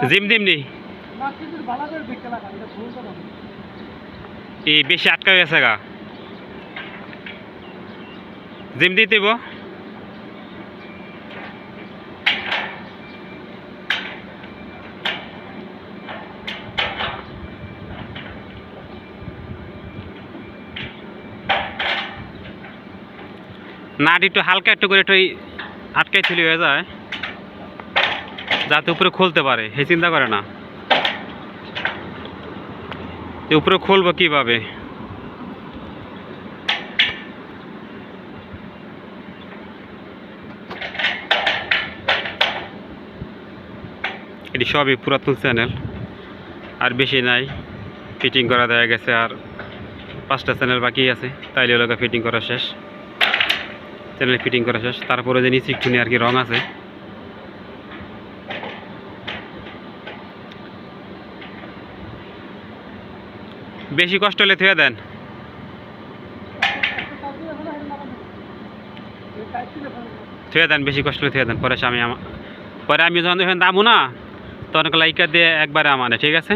Gym দিমনি এই বেশি আটকা গেছে গা জিম দিতে নাট একটু হালকা একটু করে একটু আটকাই থুলি হয়ে যায় যাতে উপরে খুলতে পারে হে চিন্তা করে না উপরে খুলবো কিভাবে এটি সবই পুরাতন চ্যানেল আর বেশি নাই ফিটিং করা দেয়া গেছে আর 5টা চ্যানেল বাকি আছে তাইলে ওগুলো ফিটিং করা শেষ চ্যানেল ফিটিং করা শেষ তারপরে যে নিচে একটু আর কি রং আছে বেশি কষ্ট হলে থুয়ে দেন বেশি কষ্ট হলে থুয়ে দেন পরে আমি যখন দামু না তখন লাইকা দিয়ে একবারে আমানে ঠিক আছে।